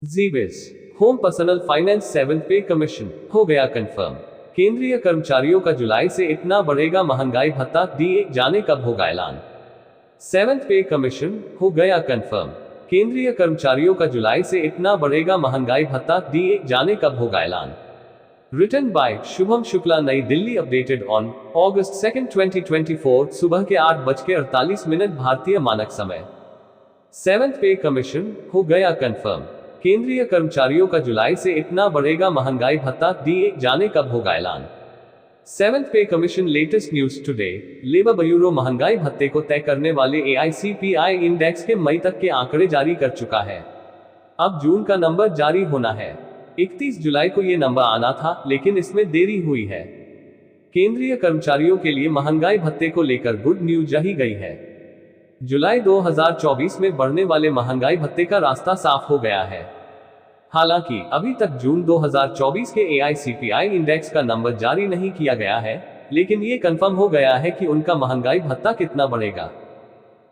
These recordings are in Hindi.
GBS home personal finance 7th पे कमीशन हो गया कंफर्म। केंद्रीय कर्मचारियों का जुलाई से इतना बढ़ेगा महंगाई भत्ता, दिए जाने कब होगा ऐलान। 7th पे कमीशन हो गया कंफर्म। केंद्रीय कर्मचारियों का जुलाई से इतना बढ़ेगा महंगाई भत्ता, दिए जाने कब होगा ऐलान। रिटन बाय शुभम शुक्ला, नई दिल्ली। अपडेटेड ऑन August 2, 2024 सुबह के 8:48 भारतीय मानक समय। 7th पे कमीशन हो गया कंफर्म। केंद्रीय कर्मचारियों का जुलाई से इतना बढ़ेगा महंगाई भत्ता, दिए जाने कब होगा ऐलान। 7th पे commission. Latest news today. Labour bureau महंगाई भत्ते को तय करने वाले AICPI इंडेक्स के मई तक के आंकड़े जारी कर चुका है। अब जून का नंबर जारी होना है। 31 जुलाई को यह नंबर आना था, लेकिन इसमें देरी हुई है। केंद्रीय कर्मचारियों के लिए महंगाई भत्ते को लेकर गुड न्यूज जारी गई है। जुलाई 2024 में बढ़ने वाले महंगाई भत्ते का रास्ता साफ हो गया है। हालांकि अभी तक जून 2024 के AICPI इंडेक्स का नंबर जारी नहीं किया गया है, लेकिन ये कंफर्म हो गया है कि उनका महंगाई भत्ता कितना बढ़ेगा।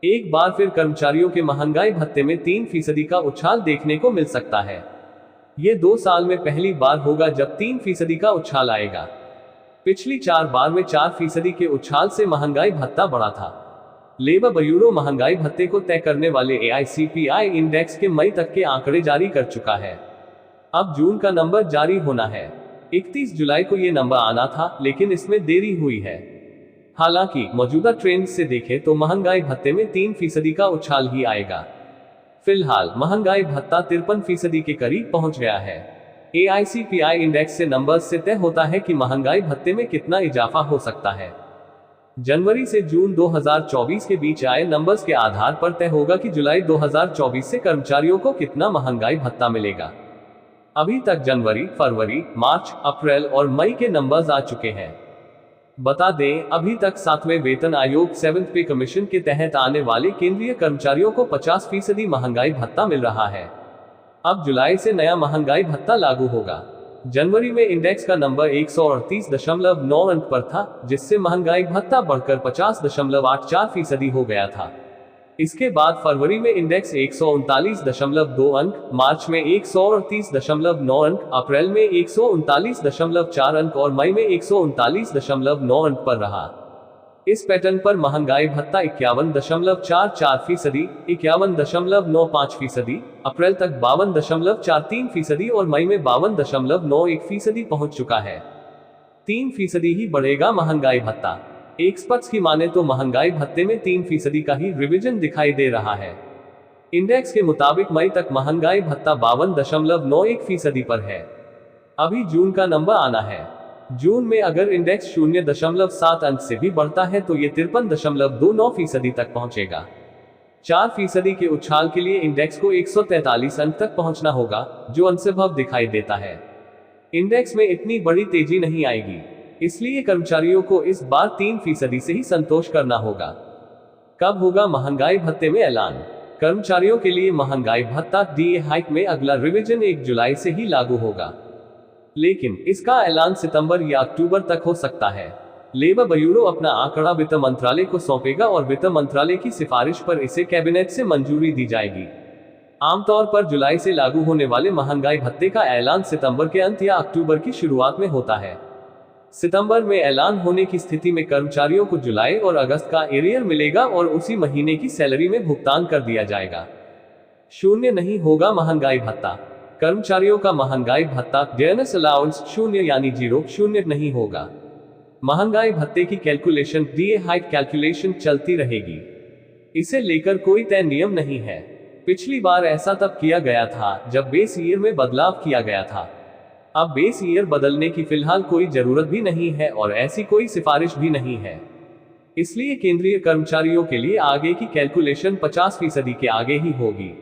एक बार फिर कर्मचारियों के महंगाई भत्ते में 3% का उछाल देखने को मिल सकता है। ये 2 साल में पहली बार होगा जब 3% का उछाल आएगा। पिछली 4 बार में 4% के उछाल से महंगाई भत्ता बढ़ा था। लेबर ब्यूरो महंगाई भत्ते को तय करने वाले AICPI इंडेक्स के मई तक के आंकड़े जारी कर चुका है। अब जून का नंबर जारी होना है। 31 जुलाई को यह नंबर आना था, लेकिन इसमें देरी हुई है। हालांकि मौजूदा ट्रेंड से देखें तो महंगाई भत्ते में 3% का उछाल ही आएगा। फिलहाल महंगाई भत्ता 53% के करीब पहुंच गया है। AICPI इंडेक्स से नंबर्स से तय होता है कि महंगाई भत्ते में कितना इजाफा हो सकता है। जनवरी से जून 2024 के बीच आए नंबर्स के आधार पर तय होगा कि जुलाई 2024 से कर्मचारियों को कितना महंगाई भत्ता मिलेगा। अभी तक जनवरी, फरवरी, मार्च, अप्रैल और मई के नंबर्स आ चुके हैं। बता दें, अभी तक 7वें वेतन आयोग 7th पे कमीशन के तहत आने वाले केंद्रीय कर्मचारियों को 50% महंगाई भत्ता मिल रहा है। अब जुलाई से नया महंगाई भत्ता लागू होगा। जनवरी में इंडेक्स का नंबर 138.9 अंक पर था, जिससे महंगाई भत्ता बढ़कर 50.84% हो गया था। इसके बाद फरवरी में इंडेक्स 139.2 अंक, मार्च में 138.9 अंक, अप्रैल में 139.4 अंक और मई में 139.9 अंक पर रहा। इस पैटर्न पर महंगाई भत्ता 51.44%, 51.95%, अप्रैल तक 52.43% और मई में 52.91% पहुंच चुका है। 3% ही बढ़ेगा महंगाई भत्ता। एक्सपर्ट्स की माने तो महंगाई भत्ते में 3% का ही रिवीजन दिखाई दे रहा है। इंडेक्स के मुताबिक मई तक महंगाई भत्ता 52.91% पर है। अभी जून का नंबर आना है। जून में अगर इंडेक्स 0.7 अंक से भी बढ़ता है तो ये 53.29% तक पहुंचेगा। 4% के उछाल के लिए इंडेक्स को 143 अंक तक पहुंचना होगा, जो असंभव दिखाई देता है। इंडेक्स में इतनी बड़ी तेजी नहीं आएगी, इसलिए कर्मचारियों को इस बार 3% से ही संतोष करना होगा। कब होगा महंगाई भत्ते में ऐलान। कर्मचारियों के लिए महंगाई भत्ता DA हाइक में अगला रिवीजन 1 जुलाई से ही लागू होगा, लेकिन इसका ऐलान सितंबर या अक्टूबर तक हो सकता है। लेबर ब्यूरो अपना आंकड़ा वित्त मंत्रालय को सौंपेगा और वित्त मंत्रालय की सिफारिश पर इसे कैबिनेट से मंजूरी दी जाएगी। आमतौर पर जुलाई से लागू होने वाले महंगाई भत्ते का ऐलान सितंबर के अंत या अक्टूबर की शुरुआत में होता है। सितंबर में ऐलान होने की स्थिति में कर्मचारियों को जुलाई और अगस्त का एरियर मिलेगा और उसी महीने की सैलरी में भुगतान कर दिया जाएगा। शून्य नहीं होगा महंगाई भत्ता। कर्मचारियों का महंगाई भत्ता डियरनेस अलाउंस 0 यानी 0 नहीं होगा। महंगाई भत्ते की कैलकुलेशन DA हाइक कैलकुलेशन चलती रहेगी। इसे लेकर कोई तय नियम नहीं है। पिछली बार ऐसा तब किया गया था जब बेस ईयर में बदलाव किया गया था। अब बेस ईयर बदलने की फिलहाल कोई जरूरत भी नहीं है और ऐसी कोई सिफारिश भी नहीं है। इसलिए केंद्रीय कर्मचारियों के लिए आगे की कैलकुलेशन 50% के आगे ही होगी।